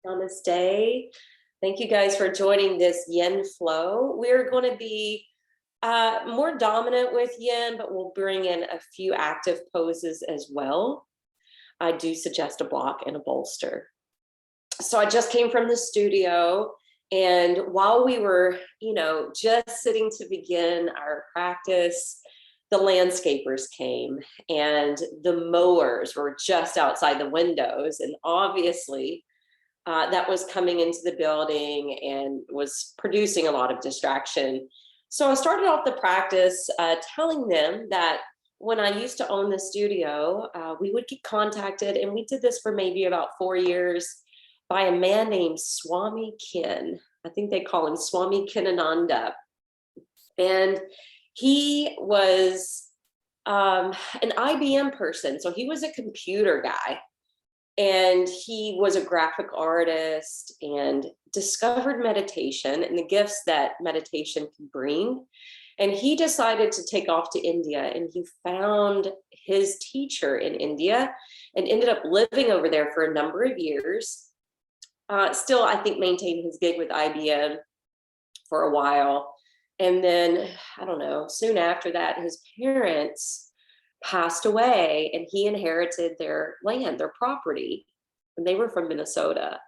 Namaste. Thank you guys for joining this yin flow. We're going to be more dominant with yin, but we'll bring in a few active poses as well. I do suggest a block and a bolster. So I just came from the studio, and while we were, just sitting to begin our practice, the landscapers came and the mowers were just outside the windows. And obviously, that was coming into the building and was producing a lot of distraction. So I started off the practice telling them that when I used to own the studio, we would get contacted, and we did this for maybe about 4 years, by a man named Swami Ken. I think they call him Swami Kenananda. And he was an IBM person. So he was a computer guy. And he was a graphic artist and discovered meditation and the gifts that meditation can bring. And he decided to take off to India, and he found his teacher in India and ended up living over there for a number of years. Still, I think, maintained his gig with IBM for a while. And then, I don't know, soon after that, his parents passed away and he inherited their land, their property, and they were from Minnesota.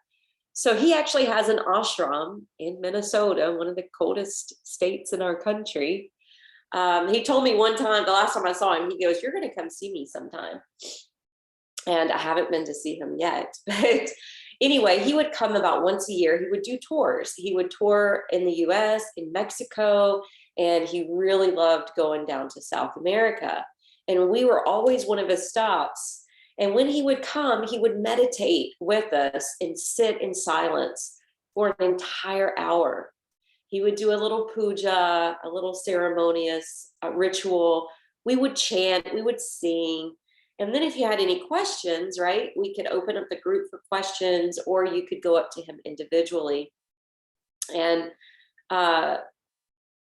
So he actually has an ashram in Minnesota, one of the coldest states in our country. He told me one time, the last time I saw him, he goes, "You're going to come see me sometime." And I haven't been to see him yet. But anyway, he would come about once a year. He would do tours. He would tour in the US, in Mexico, and he really loved going down to South America. And we were always one of his stops. And when he would come, he would meditate with us and sit in silence for an entire hour. He would do a little puja, a little ceremonious ritual. We would chant, we would sing. And then if you had any questions, right, we could open up the group for questions, or you could go up to him individually. And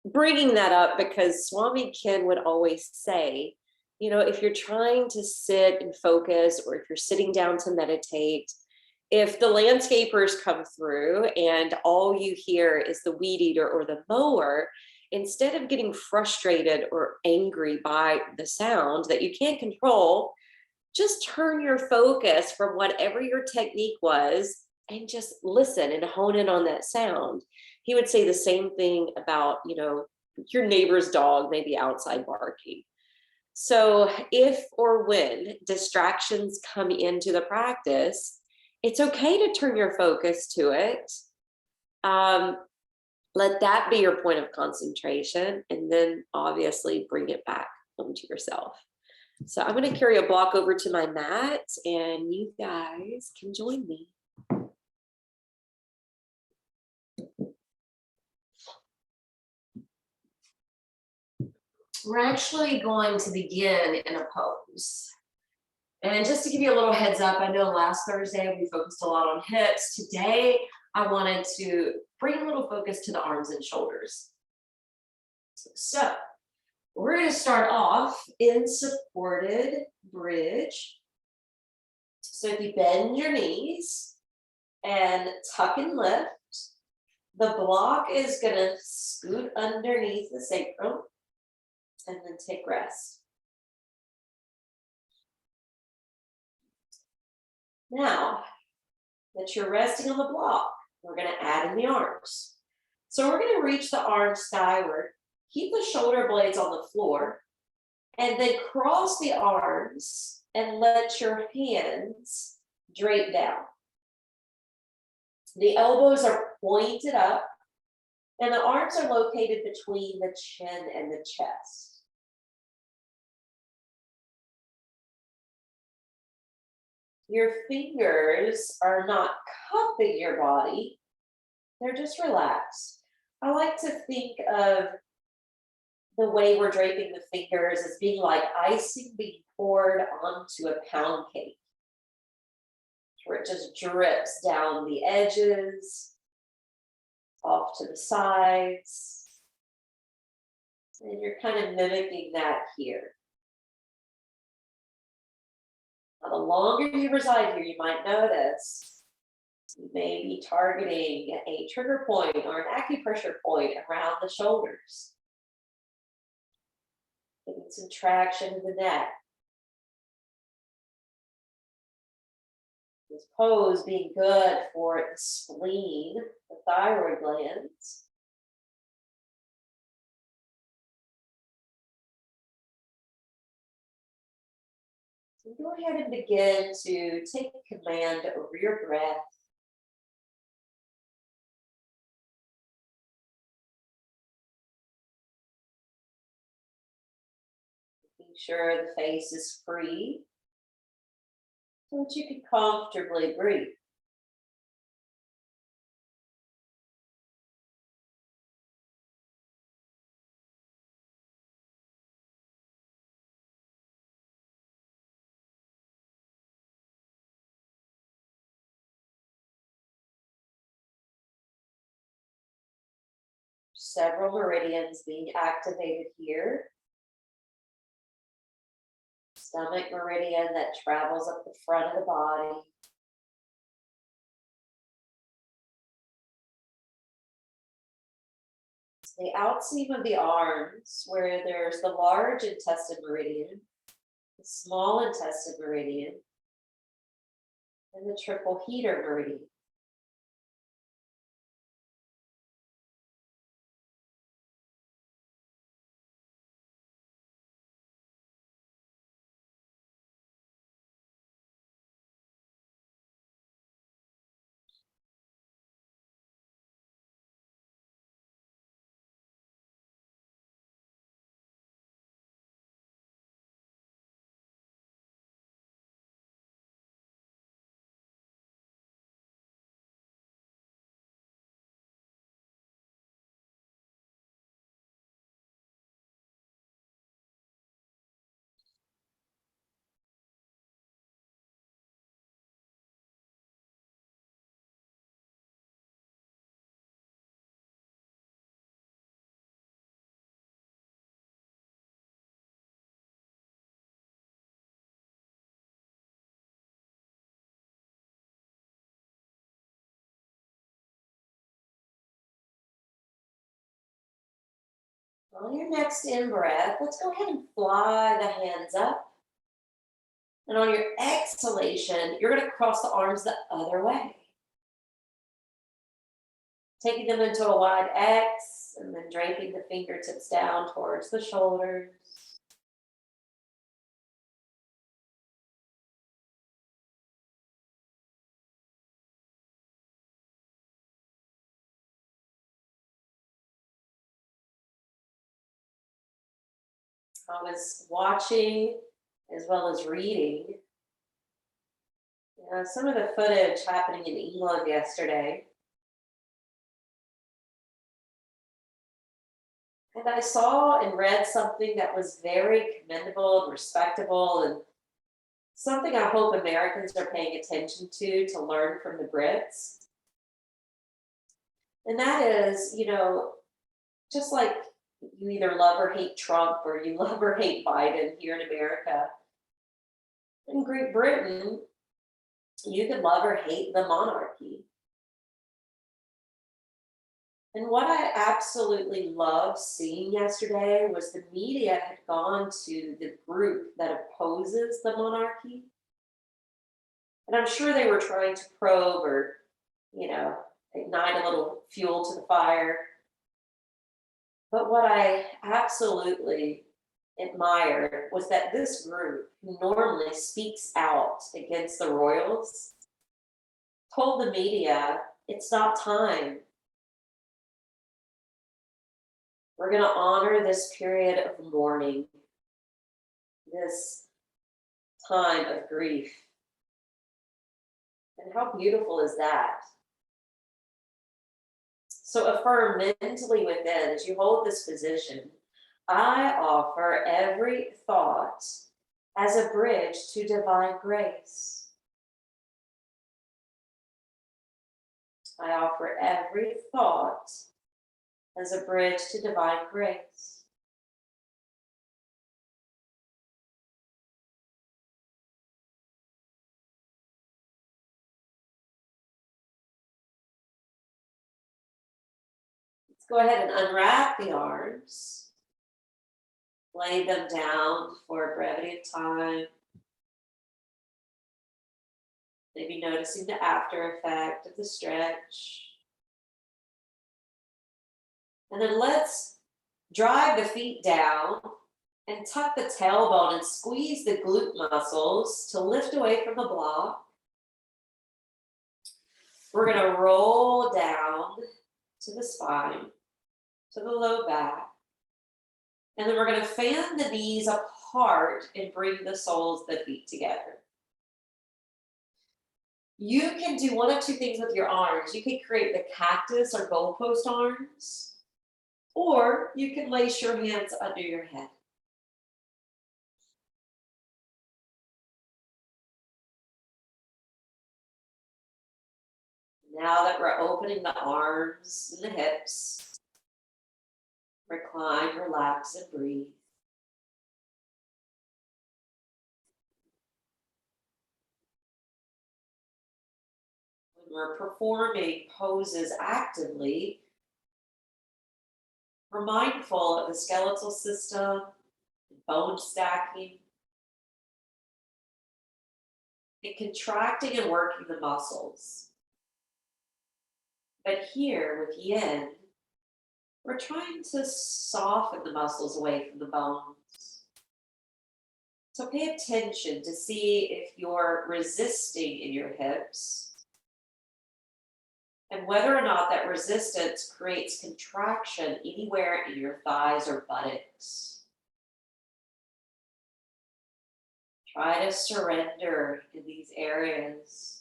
bringing that up because Swami Ken would always say, if you're trying to sit and focus, or if you're sitting down to meditate, if the landscapers come through and all you hear is the weed eater or the mower, instead of getting frustrated or angry by the sound that you can't control, just turn your focus from whatever your technique was and just listen and hone in on that sound. He would say the same thing about, your neighbor's dog maybe outside barking. So if or when distractions come into the practice, it's okay to turn your focus to it. Let that be your point of concentration, and then obviously bring it back home to yourself. So I'm going to carry a block over to my mat, and you guys can join me. We're actually going to begin in a pose. And just to give you a little heads up, I know last Thursday we focused a lot on hips. Today, I wanted to bring a little focus to the arms and shoulders. So we're going to start off in supported bridge. So if you bend your knees and tuck and lift, the block is going to scoot underneath the sacrum and then take rest. Now that you're resting on the block, we're going to add in the arms. So we're going to reach the arms skyward, keep the shoulder blades on the floor, and then cross the arms and let your hands drape down. The elbows are pointed up, and the arms are located between the chin and the chest. Your fingers are not cupping your body, they're just relaxed. I like to think of the way we're draping the fingers as being like icing being poured onto a pound cake, where it just drips down the edges, off to the sides. And you're kind of mimicking that here. Now, the longer you reside here, you might notice You may be targeting a trigger point or an acupressure point around the shoulders. Getting some traction in the neck. This pose being good for the spleen, the thyroid glands. So go ahead and begin to take command over your breath. Making sure the face is free so that you can comfortably breathe. Several meridians being activated here. Stomach meridian that travels up the front of the body. The outseam of the arms, where there's the large intestine meridian, the small intestine meridian, and the triple heater meridian. On your next in-breath, let's go ahead and fly the hands up. And on your exhalation, you're going to cross the arms the other way. Taking them into a wide X and then draping the fingertips down towards the shoulders. I was watching as well as reading some of the footage happening in England yesterday. And I saw and read something that was very commendable and respectable, and something I hope Americans are paying attention to learn from the Brits. And that is, just like you either love or hate Trump or you love or hate Biden here in America, in Great Britain, you could love or hate the monarchy. And what I absolutely loved seeing yesterday was the media had gone to the group that opposes the monarchy. And I'm sure they were trying to probe or, ignite a little fuel to the fire. But what I absolutely admired was that this group, who normally speaks out against the royals, told the media, it's not time. We're going to honor this period of mourning, this time of grief. And how beautiful is that? So affirm mentally within as you hold this position. I offer every thought as a bridge to divine grace. I offer every thought as a bridge to divine grace. Go ahead and unwrap the arms. Lay them down for a brevity of time. Maybe noticing the after effect of the stretch. And then let's drive the feet down and tuck the tailbone and squeeze the glute muscles to lift away from the block. We're going to roll down to the spine, to the low back. And then we're going to fan the knees apart and bring the soles of the feet together. You can do one of two things with your arms. You can create the cactus or goalpost arms, or you can lace your hands under your head. Now that we're opening the arms and the hips, recline, relax, and breathe. When we're performing poses actively, we're mindful of the skeletal system, bone stacking, and contracting and working the muscles. But here with yin, we're trying to soften the muscles away from the bones. So pay attention to see if you're resisting in your hips and whether or not that resistance creates contraction anywhere in your thighs or buttocks. Try to surrender in these areas.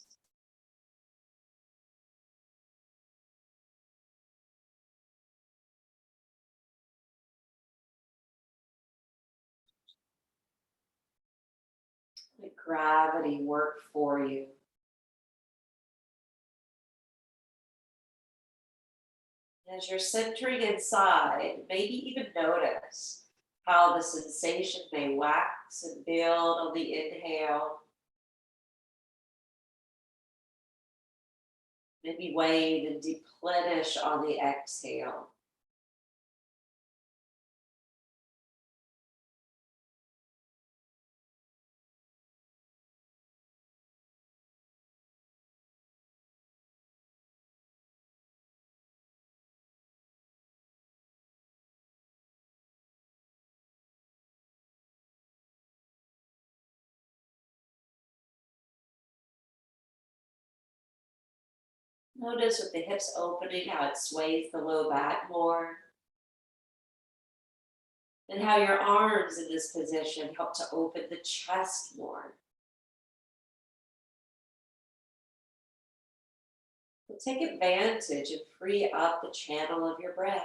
Let gravity work for you. As you're centering inside, maybe even notice how the sensation may wax and build on the inhale. Maybe wane and deplenish on the exhale. Notice with the hips opening how it sways the low back more. And how your arms in this position help to open the chest more. So take advantage and free up the channel of your breath.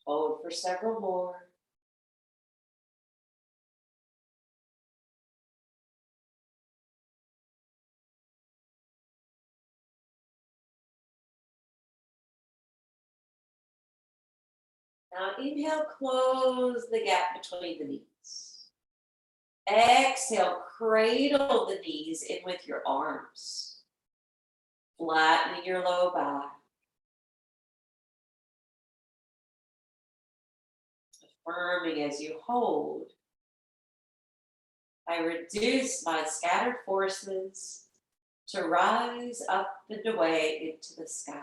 Hold for several more. Now inhale, close the gap between the knees. Exhale, cradle the knees in with your arms. Flattening your low back. Affirming as you hold. I reduce my scattered forces to rise up and away into the sky.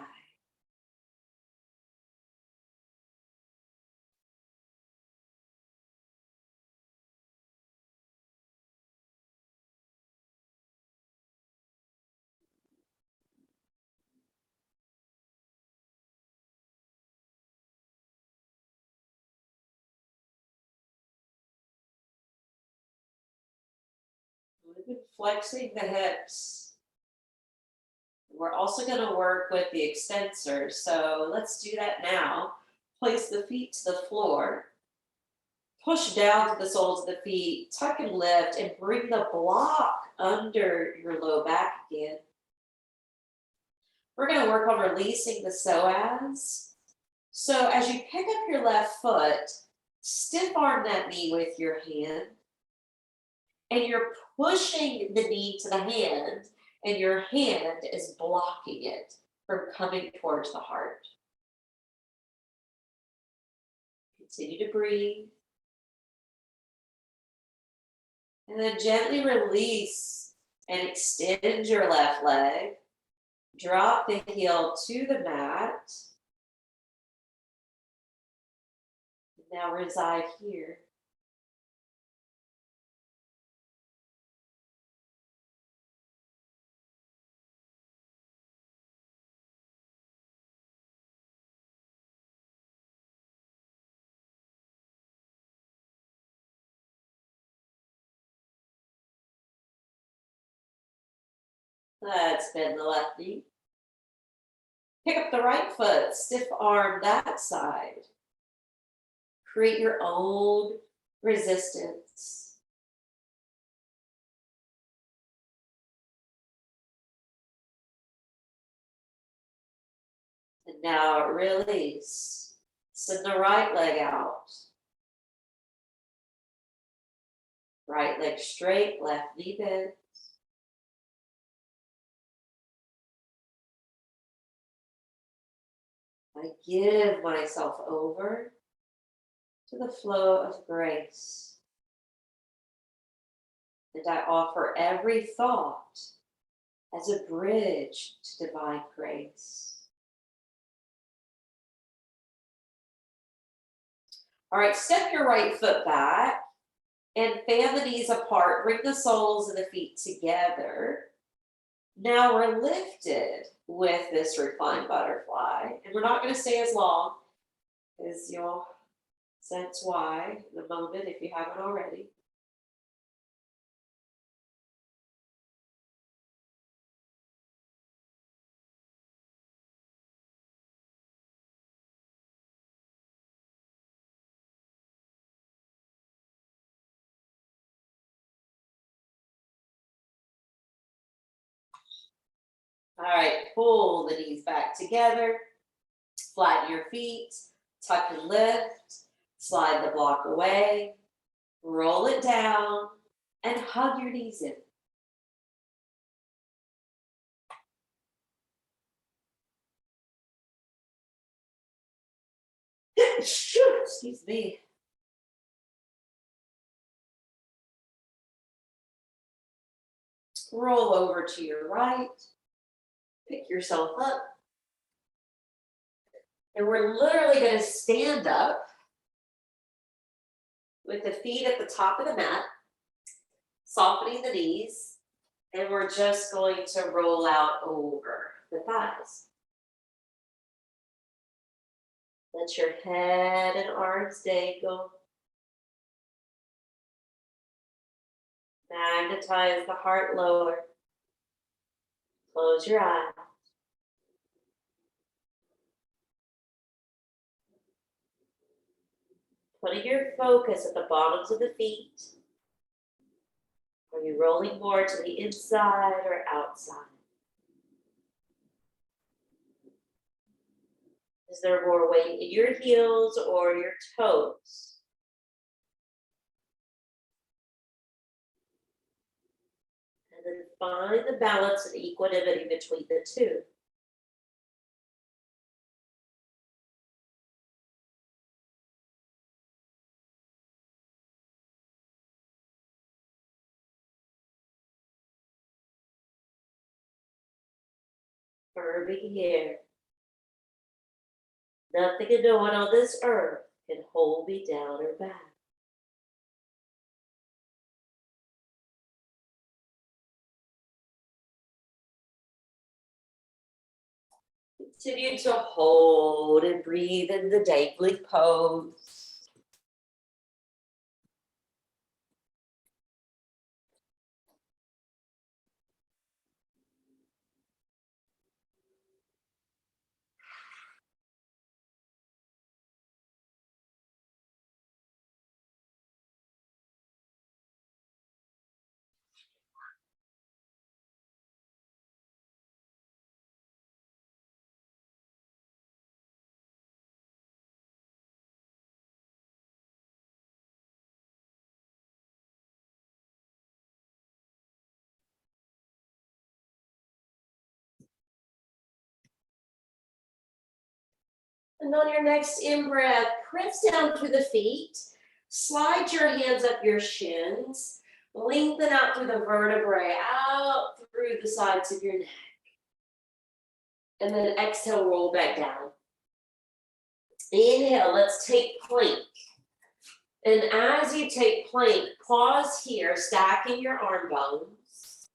We've been flexing the hips, We're also going to work with the extensor. So let's do that now. Place the feet to the floor. Push down to the soles of the feet, tuck and lift, and bring the block under your low back again. We're going to work on releasing the psoas. So as you pick up your left foot, stiff arm that knee with your hand, and you're pushing the knee to the hand, and your hand is blocking it from coming towards the heart. Continue to breathe. And then gently release and extend your left leg. Drop the heel to the mat. Now reside here. Let's bend the left knee. Pick up the right foot, stiff arm that side. Create your own resistance. And now release. Send the right leg out. Right leg straight, left knee bent. I give myself over to the flow of grace. And I offer every thought as a bridge to divine grace. All right, step your right foot back and fan the knees apart. Bring the soles of the feet together. Now we're lifted with this reclined butterfly. And we're not going to stay as long, as you'll sense why in a moment if you haven't already. All right, pull the knees back together, flatten your feet, tuck and lift, slide the block away, roll it down, and hug your knees in. Excuse me. Roll over to your right, pick yourself up, and we're literally going to stand up with the feet at the top of the mat, softening the knees, and we're just going to roll out over the thighs. Let your head and arms dangle. Magnetize the heart lower. Close your eyes. Putting your focus at the bottoms of the feet. Are you rolling more to the inside or outside? Is there more weight in your heels or your toes? And then find the balance and equanimity between the two. Firming here. Nothing and no one on this earth can hold me down or back. Continue to hold and breathe in the dangling pose. And on your next in-breath, press down through the feet, slide your hands up your shins, lengthen out through the vertebrae, out through the sides of your neck. And then exhale, roll back down. Inhale, let's take plank. And as you take plank, pause here, stacking your arm bones.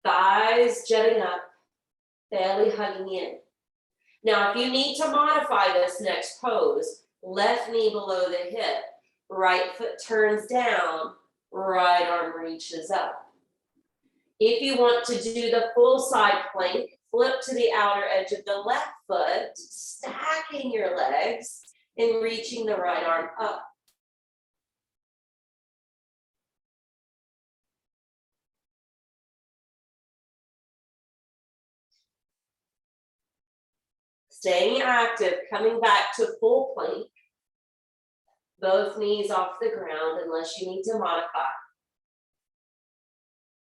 Thighs jutting up, belly hugging in. Now, if you need to modify this next pose, left knee below the hip, right foot turns down, right arm reaches up. If you want to do the full side plank, flip to the outer edge of the left foot, stacking your legs and reaching the right arm up. Staying active, coming back to full plank. Both knees off the ground unless you need to modify.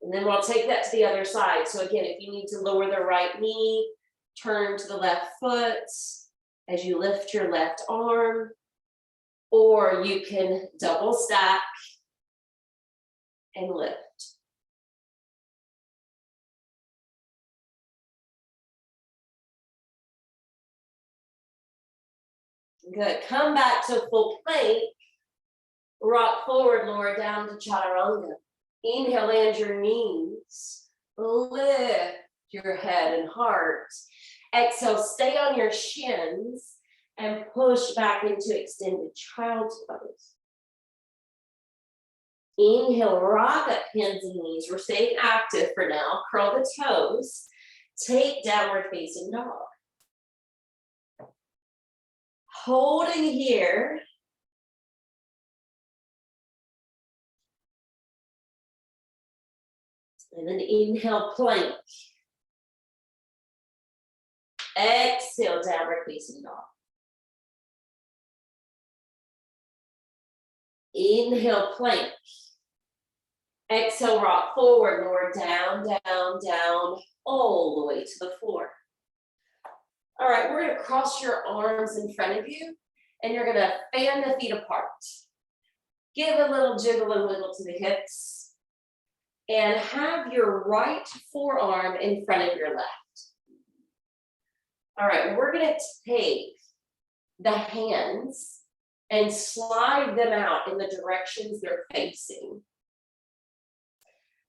And then we'll take that to the other side. So again, if you need to lower the right knee, turn to the left foot as you lift your left arm, or you can double stack and lift. Good, come back to full plank, rock forward, lower down to chaturanga. Inhale, land your knees, lift your head and heart. Exhale, stay on your shins and push back into extended child's pose. Inhale, rock up hands and knees. We're staying active for now. Curl the toes. Take downward facing dog. Holding here. And then inhale, plank. Exhale, downward facing dog. Inhale, plank. Exhale, rock forward, lower down, down, down, all the way to the floor. All right, we're gonna cross your arms in front of you, and you're gonna fan the feet apart. Give a little jiggle and wiggle to the hips, and have your right forearm in front of your left. All right, we're gonna take the hands and slide them out in the directions they're facing.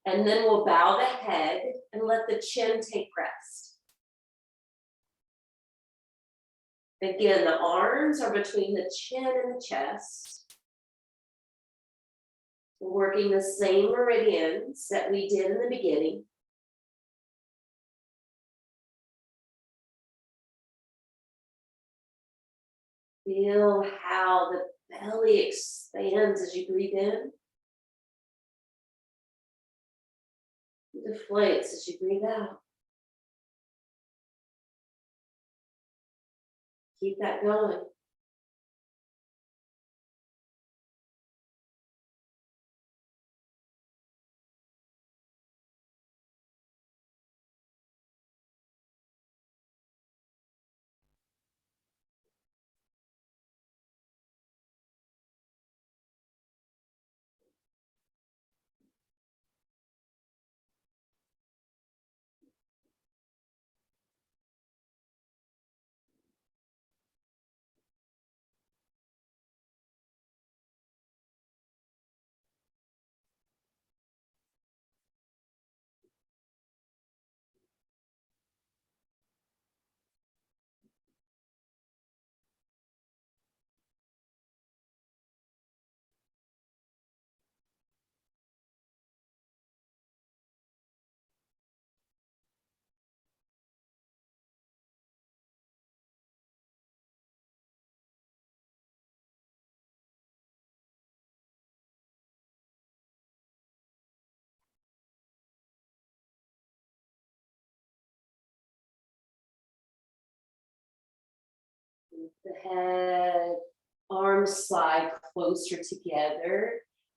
And then we'll bow the head and let the chin take rest. Again, the arms are between the chin and the chest. We're working the same meridians that we did in the beginning. Feel how the belly expands as you breathe in. Deflates as you breathe out. Keep that going. The head, arms slide closer together.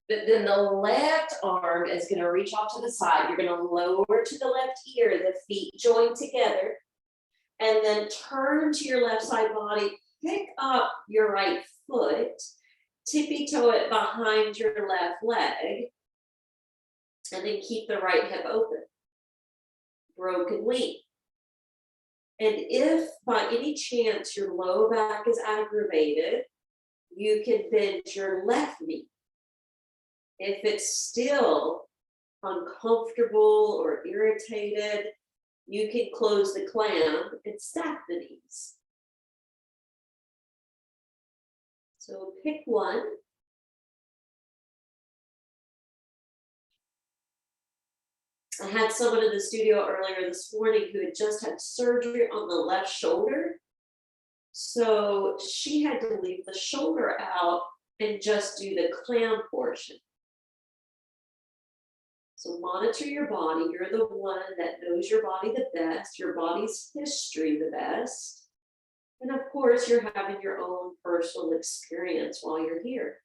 But then the left arm is going to reach off to the side. You're going to lower to the left ear, the feet join together. And then turn to your left side body, pick up your right foot, tippy toe it behind your left leg, and then keep the right hip open. Broken wing. And if by any chance your low back is aggravated, you can bend your left knee. If it's still uncomfortable or irritated, you can close the clamp and stack the knees. So pick one. I had someone in the studio earlier this morning who had just had surgery on the left shoulder. So she had to leave the shoulder out and just do the clamp portion. So monitor your body. You're the one that knows your body the best, your body's history the best. And of course, you're having your own personal experience while you're here.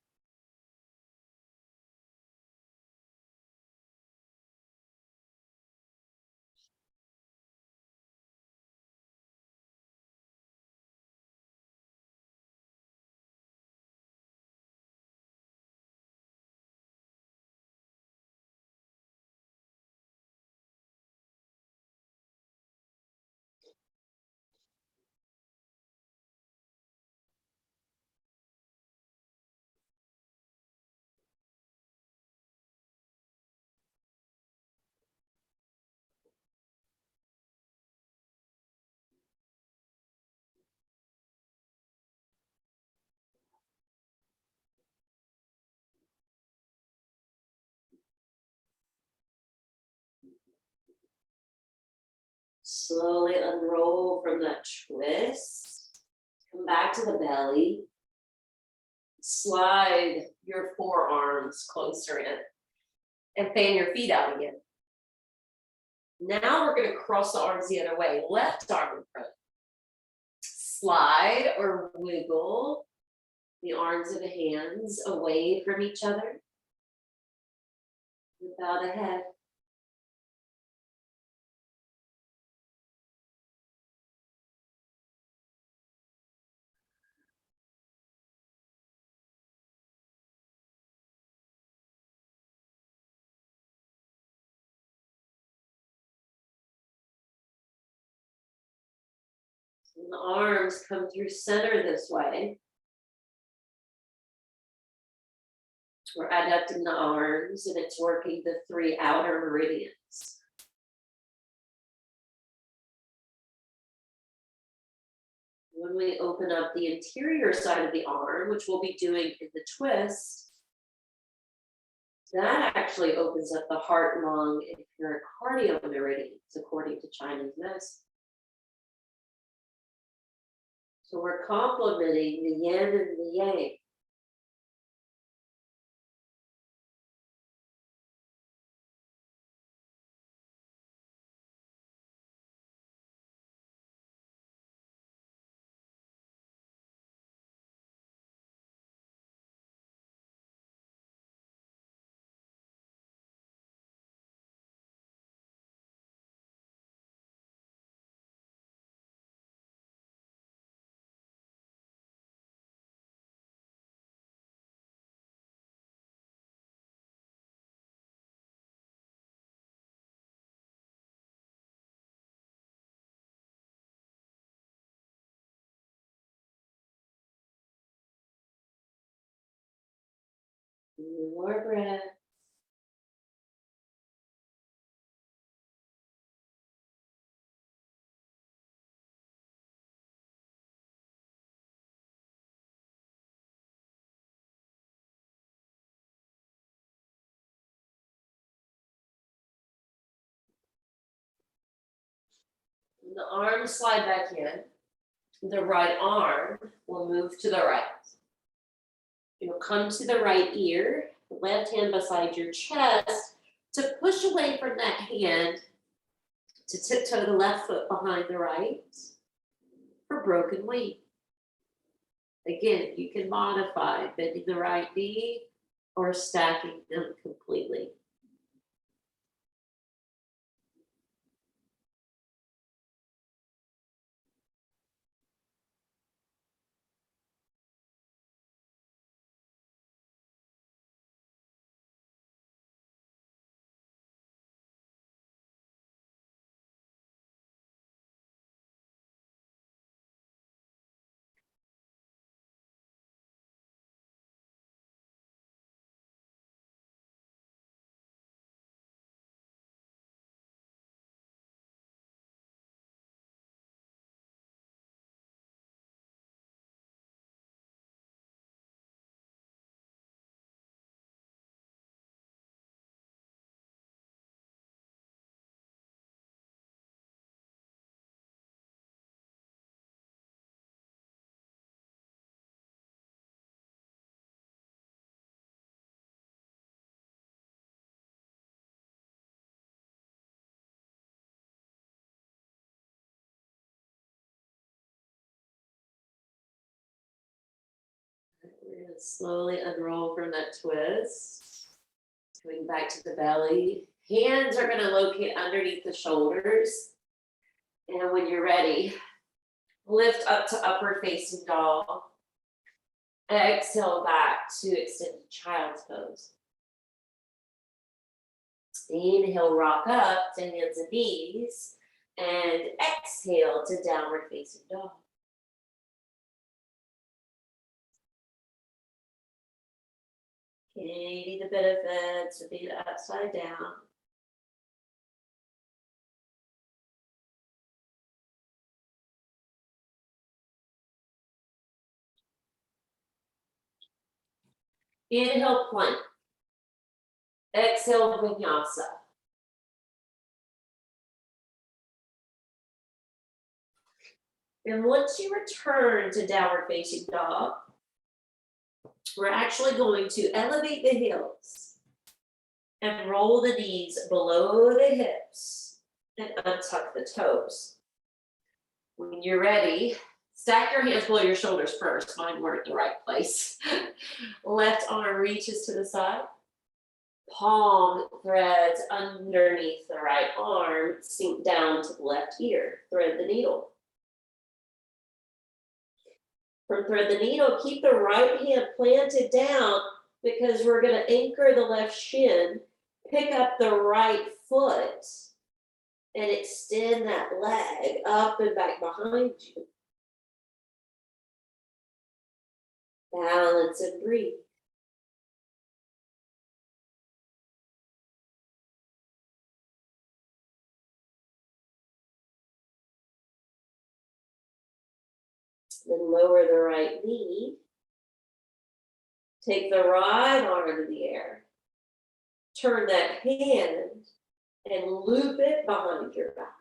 Slowly unroll from that twist. Come back to the belly. Slide your forearms closer in and fan your feet out again. Now we're going to cross the arms the other way. Left arm in front. Slide or wiggle the arms and the hands away from each other. Bow the head. And the arms come through center this way. We're adducting the arms and it's working the 3 outer meridians. When we open up the interior side of the arm, which we'll be doing in the twist, that actually opens up the heart, lung, and pericardial meridians, according to Chinese medicine. So we're complementing the yin and the yang. More breath. And the arms slide back in. The right arm will move to the right. You'll come to the right ear, the left hand beside your chest to push away from that hand to tiptoe the left foot behind the right for broken wing. Again, you can modify bending the right knee or stacking them completely. slowly unroll from that twist. Coming back to the belly. Hands are going to locate underneath the shoulders. And when you're ready, lift up to upward facing dog. Exhale back to extended child's pose. Inhale, rock up to hands and knees. And exhale to downward facing dog. Gaining the benefits of being upside down. Inhale, plank. Exhale, vinyasa. And once you return to downward facing dog, we're actually going to elevate the heels and roll the knees below the hips and untuck the toes. When you're ready, stack your hands below your shoulders first. Mine weren't in the right place. Left arm reaches to the side. Palm threads underneath the right arm, sink down to the left ear. Thread the needle. From thread the needle, keep the right hand planted down because we're going to anchor the left shin, pick up the right foot, and extend that leg up and back behind you. Balance and breathe. Then lower the right knee. Take the right arm into the air. Turn that hand and loop it behind your back.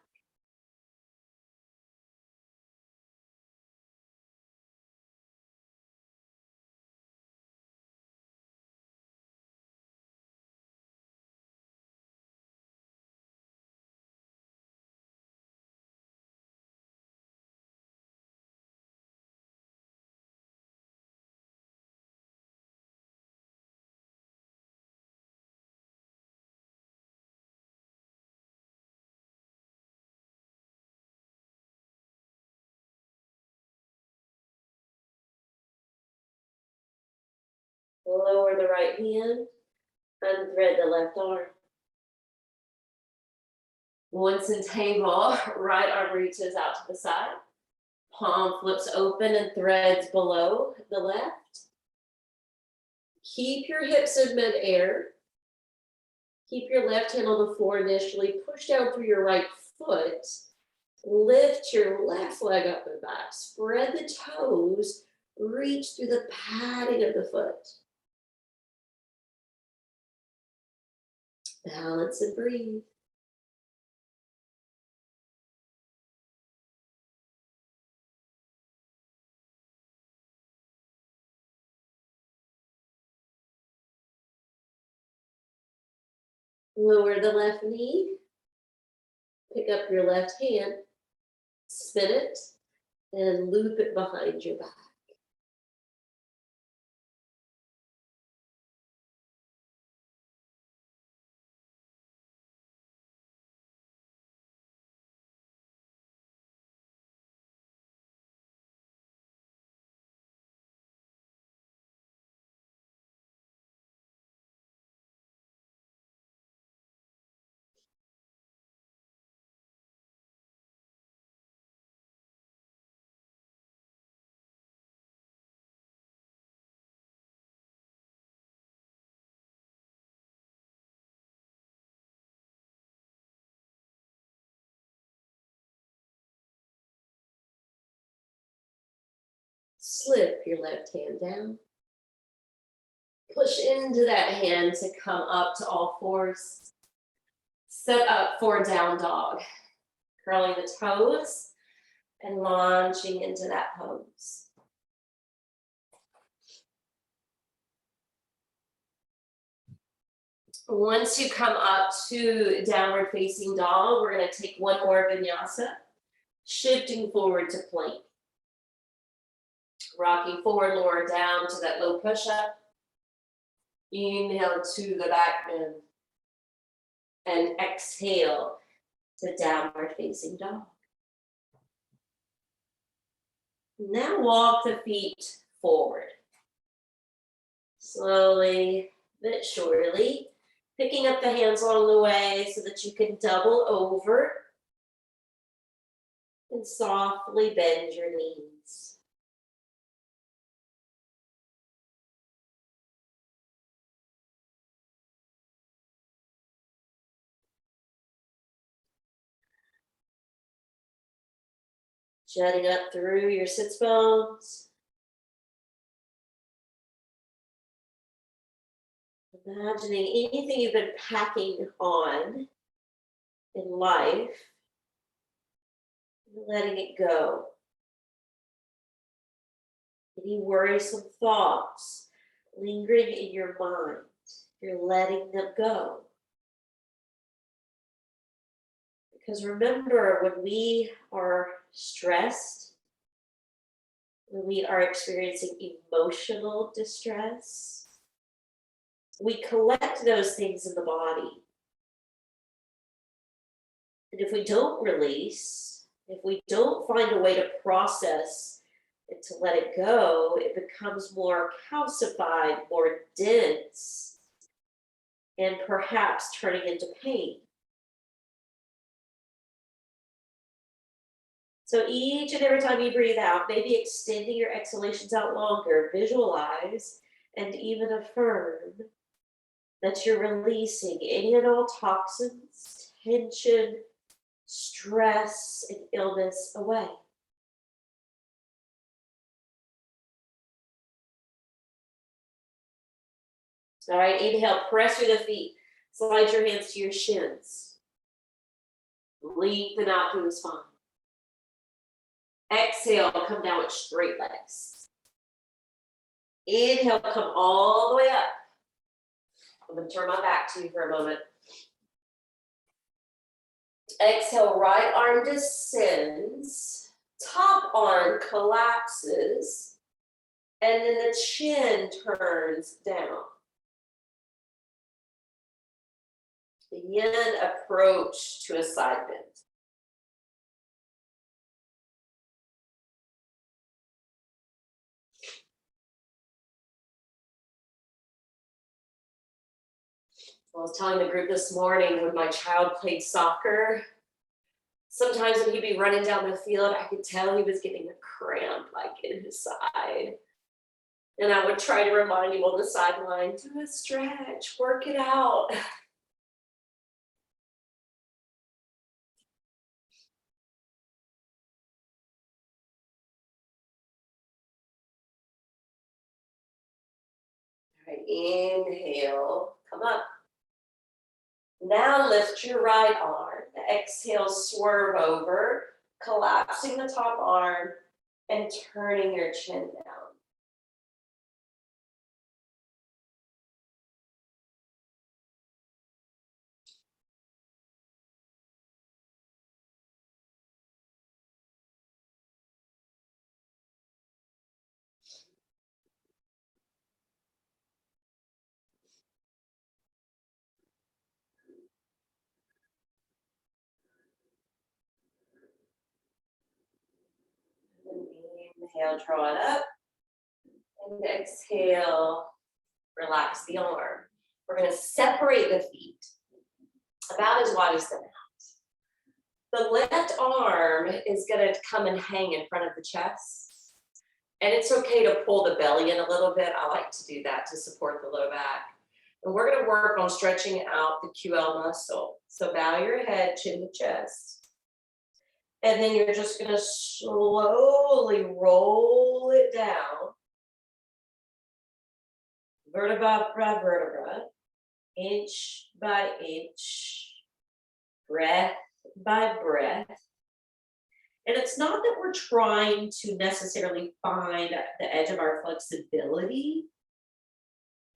Lower the right hand, unthread the left arm. Once in table, right arm reaches out to the side. Palm flips open and threads below the left. Keep your hips in midair. Keep your left hand on the floor initially. Push down through your right foot. Lift your left leg up and back. Spread the toes. Reach through the padding of the foot. Balance and breathe. Lower the left knee. Pick up your left hand. Spin it and loop it behind your back. Slip your left hand down. Push into that hand to come up to all fours. Set up for down dog. Curling the toes and launching into that pose. Once you come up to downward facing dog, we're going to take one more vinyasa, shifting forward to plank. Rocking forward, lower down to that low push-up. Inhale to the back bend. And exhale to downward facing dog. Now walk the feet forward. Slowly, but surely, picking up the hands along the way so that you can double over and softly bend your knees. Jutting up through your sits bones. Imagining anything you've been packing on in life, letting it go. Any worrisome thoughts lingering in your mind, you're letting them go. Because remember, when we are stressed, when we are experiencing emotional distress, we collect those things in the body. And if we don't release, if we don't find a way to process and to let it go, it becomes more calcified, more dense, and perhaps turning into pain. So each and every time you breathe out, maybe extending your exhalations out longer, visualize and even affirm that you're releasing any and all toxins, tension, stress, and illness away. All right, inhale, press through the feet. Slide your hands to your shins. Lengthen out through the spine. Exhale, come down with straight legs. Inhale, come all the way up. I'm going to turn my back to you for a moment. Exhale, right arm descends, top arm collapses, and then the chin turns down. The yin approach to a side bend. I was telling the group this morning when my child played soccer, sometimes when he'd be running down the field, I could tell he was getting a cramp like in his side. And I would try to remind him on the sideline, do a stretch, work it out. All right, inhale, come up. Now lift your right arm. Exhale, swerve over, collapsing the top arm and turning your chin down. Inhale, draw it up. And exhale, relax the arm. We're going to separate the feet about as wide as the mat. The left arm is going to come and hang in front of the chest. And it's okay to pull the belly in a little bit. I like to do that to support the low back. And we're going to work on stretching out the QL muscle. So bow your head, chin to chest. And then you're just going to slowly roll it down. Vertebra by vertebra, inch by inch, breath by breath. And it's not that we're trying to necessarily find the edge of our flexibility.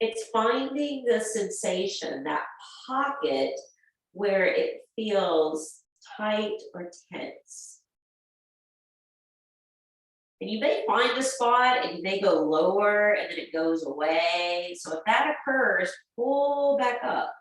It's finding the sensation, that pocket where it feels tight or tense. And you may find a spot and you may go lower and then it goes away. So if that occurs, pull back up.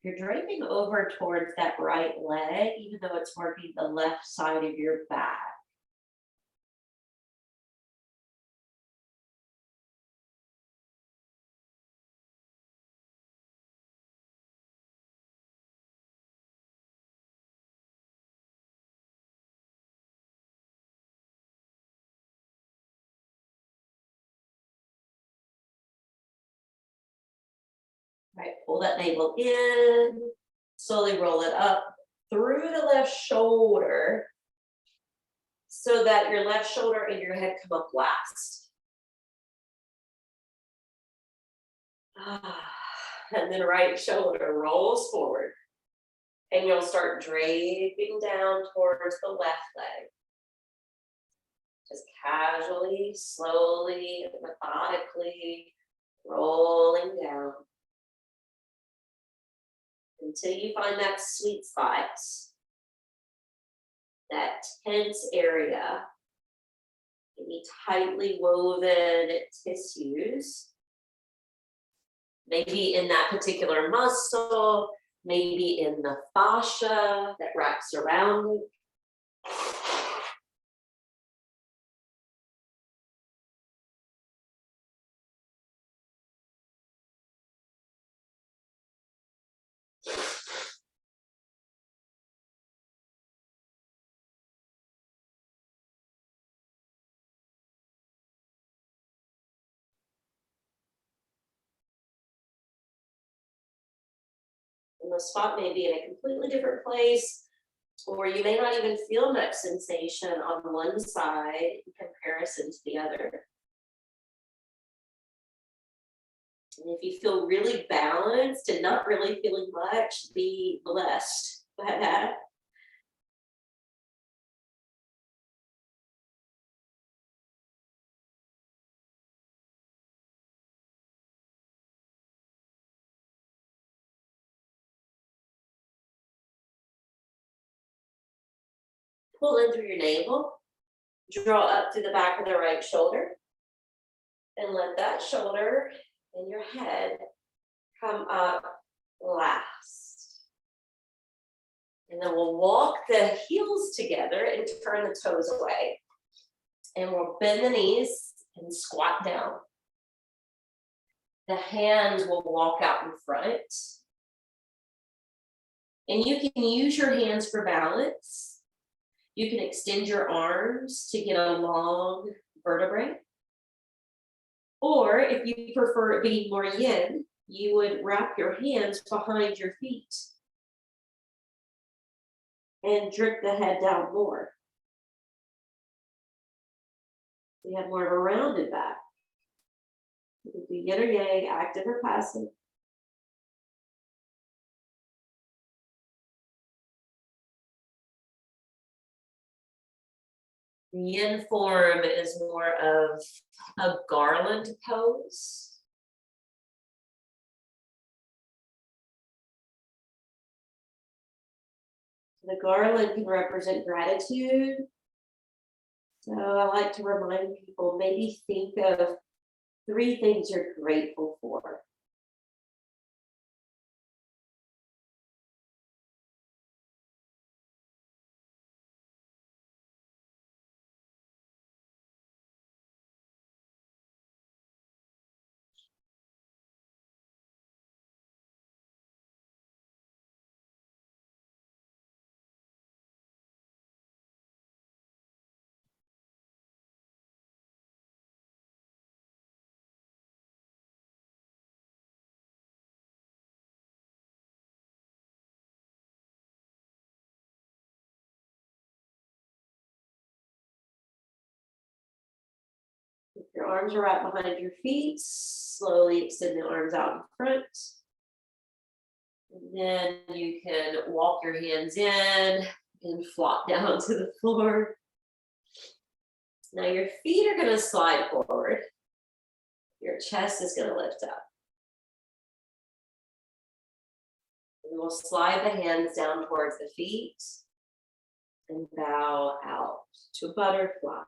You're draping over towards that right leg, even though it's working the left side of your back. Right, pull that navel in, slowly roll it up through the left shoulder so that your left shoulder and your head come up last. And then right shoulder rolls forward. And you'll start draping down towards the left leg. Just casually, slowly, methodically rolling down until you find that sweet spot, that tense area, any tightly woven tissues, maybe in that particular muscle, maybe in the fascia that wraps around it. And the spot may be in a completely different place, or you may not even feel much sensation on one side in comparison to the other. And if you feel really balanced and not really feeling much, be blessed by that. Pull in through your navel, draw up through the back of the right shoulder, and let that shoulder and your head come up last. And then we'll walk the heels together and turn the toes away. And we'll bend the knees and squat down. The hands will walk out in front. And you can use your hands for balance. You can extend your arms to get a long vertebrae. Or if you prefer it being more yin, you would wrap your hands behind your feet and drip the head down more. You have more of a rounded back. You can do yin or yang, active or passive. The yin form is more of a garland pose. The garland can represent gratitude. So I like to remind people, maybe think of 3 things you're grateful for. Your arms are right behind your feet. Slowly extend the arms out in front. And then you can walk your hands in and flop down to the floor. Now your feet are going to slide forward. Your chest is going to lift up. And we'll slide the hands down towards the feet and bow out to butterfly.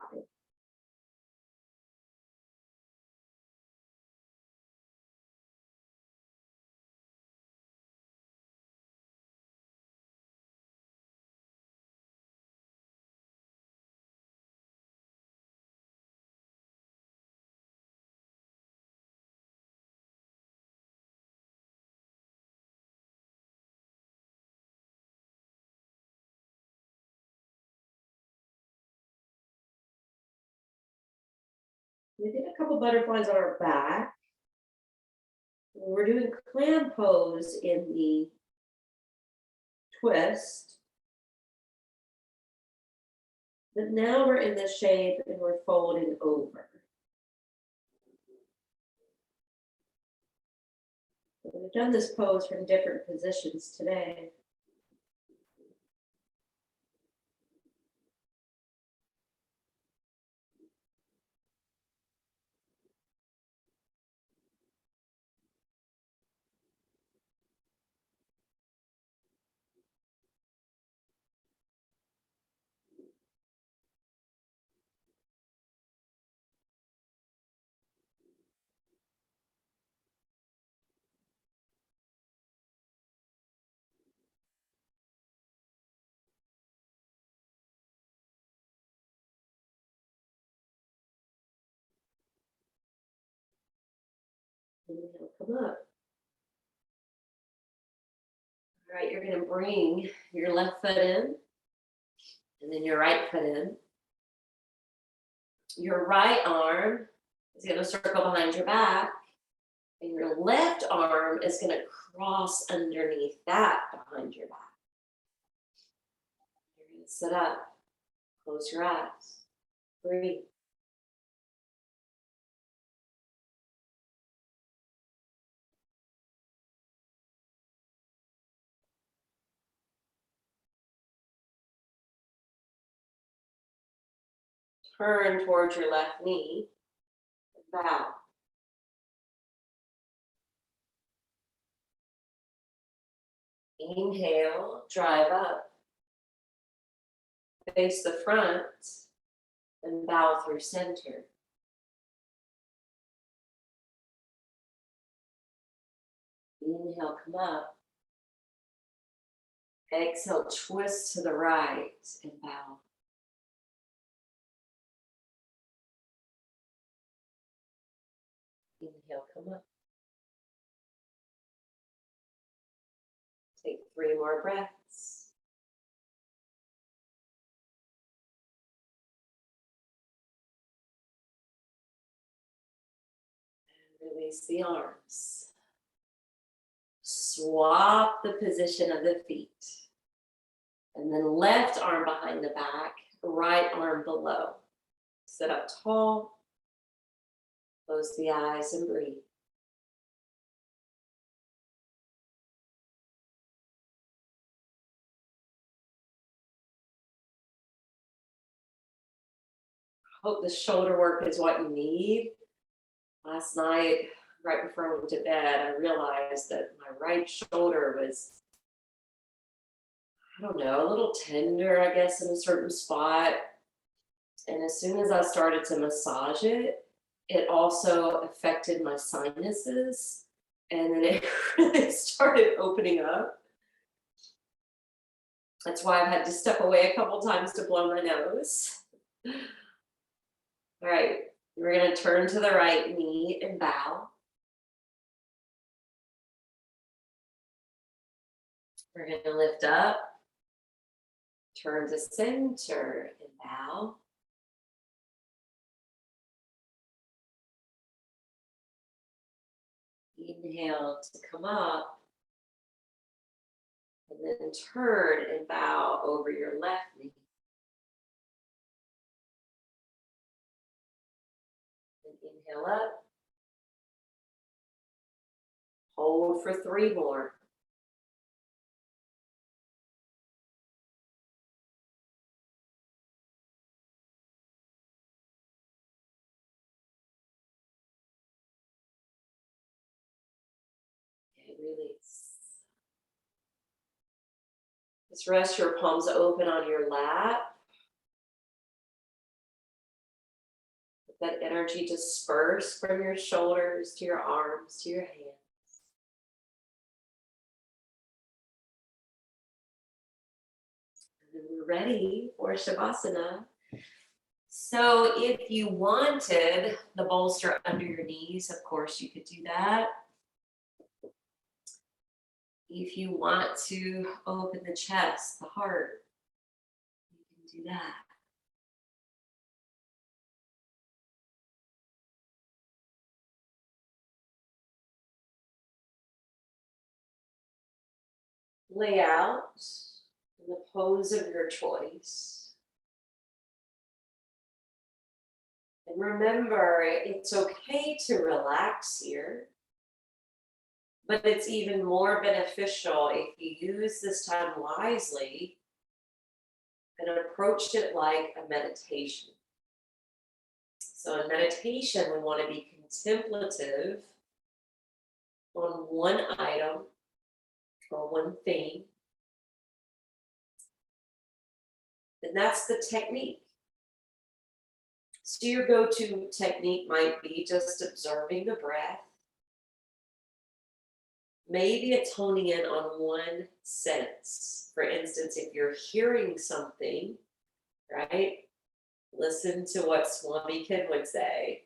We did a couple butterflies on our back. We're doing clam pose in the twist. But now we're in the shape and we're folding over. We've done this pose from different positions today. Inhale, come up. All right, you're going to bring your left foot in and then your right foot in. Your right arm is going to circle behind your back, and your left arm is going to cross underneath that behind your back. You're going to sit up, close your eyes, breathe. Turn towards your left knee, bow. Inhale, drive up. Face the front and bow through center. Inhale, come up. Exhale, twist to the right and bow. Inhale, come up. Take 3 more breaths. And release the arms. Swap the position of the feet. And then left arm behind the back, right arm below. Sit up tall. Close the eyes and breathe. Hope the shoulder work is what you need. Last night, right before I went to bed, I realized that my right shoulder was, I don't know, a little tender, I guess, in a certain spot. And as soon as I started to massage it, it also affected my sinuses. And then it really started opening up. That's why I've had to step away a couple times to blow my nose. All right, we're going to turn to the right knee and bow. We're going to lift up, turn to center and bow. Inhale to come up, and then turn and bow over your left knee. And Inhale up. Hold for 3 more. Okay, release. Just rest your palms open on your lap. Let that energy disperse from your shoulders to your arms to your hands. And then we're ready for Shavasana. So if you wanted the bolster under your knees, of course you could do that. If you want to open the chest, the heart, you can do that. Lay out in the pose of your choice. And remember, it's okay to relax here, but it's even more beneficial if you use this time wisely and approach it like a meditation. So in meditation, we want to be contemplative on one item or one thing. And that's the technique. So your go-to technique might be just observing the breath. Maybe it's honing in on one sense. For instance, if you're hearing something, right? Listen to what Swami Kenananda would say.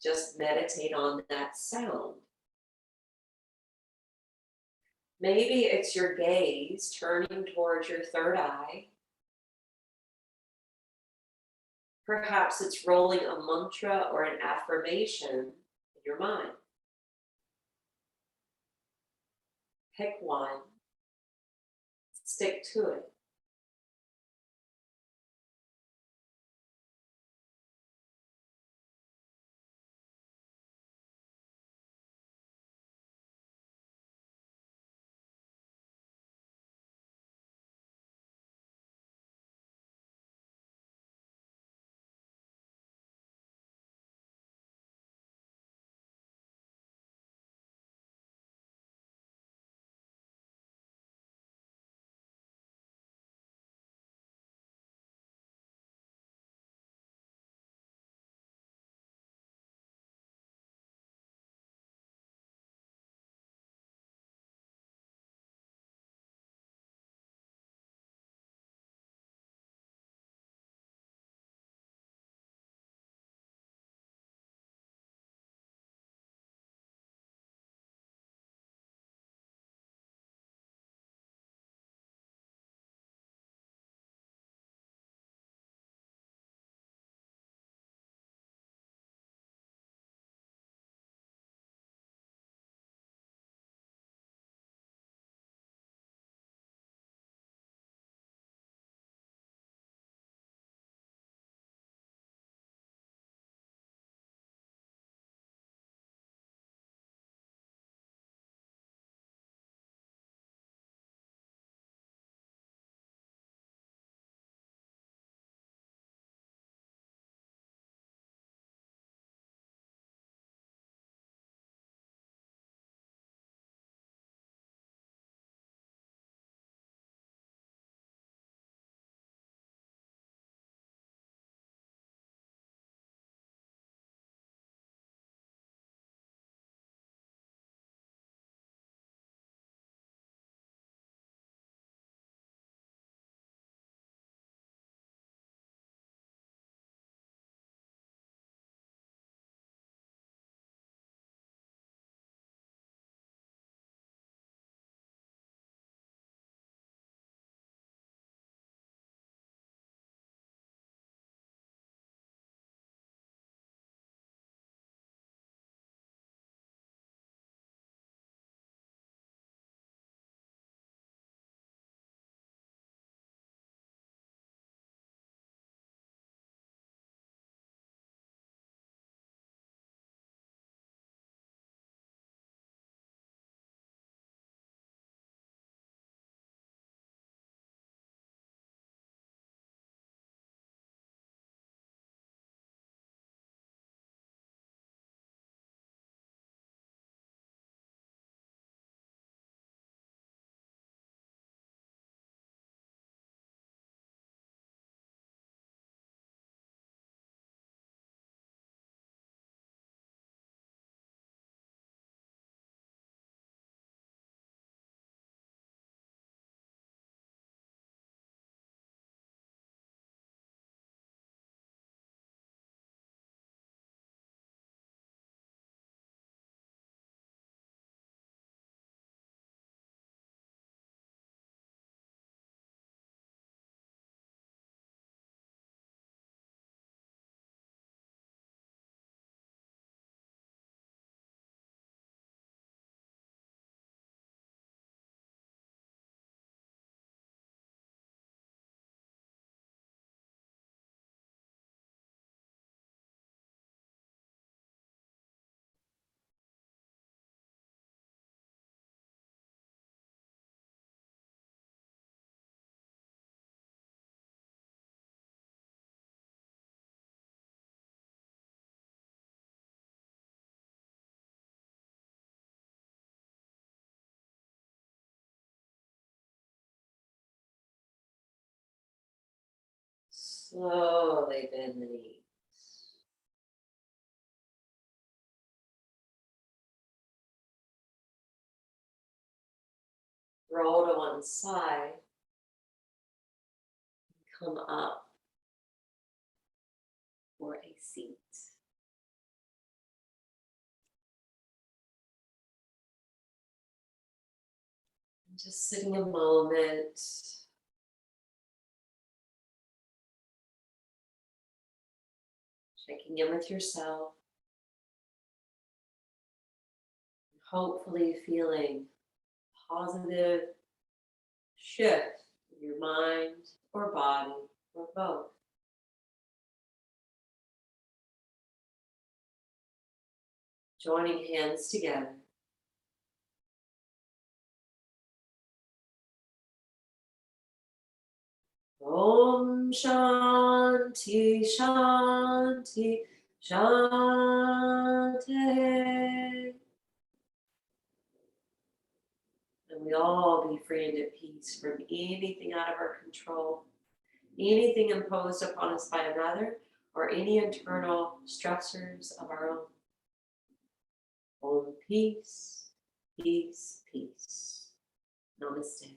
Just meditate on that sound. Maybe it's your gaze turning towards your third eye. Perhaps it's rolling a mantra or an affirmation in your mind. Pick one. Stick to it. Slowly bend the knees. Roll to one side. Come up for a seat. And just sitting a moment. Checking in with yourself. Hopefully feeling positive shift in your mind or body or both. Joining hands together. Om Shanti Shanti Shanti. And we all be free and at peace from anything out of our control, anything imposed upon us by another, or any internal stressors of our own. Om peace, peace, peace. Namaste.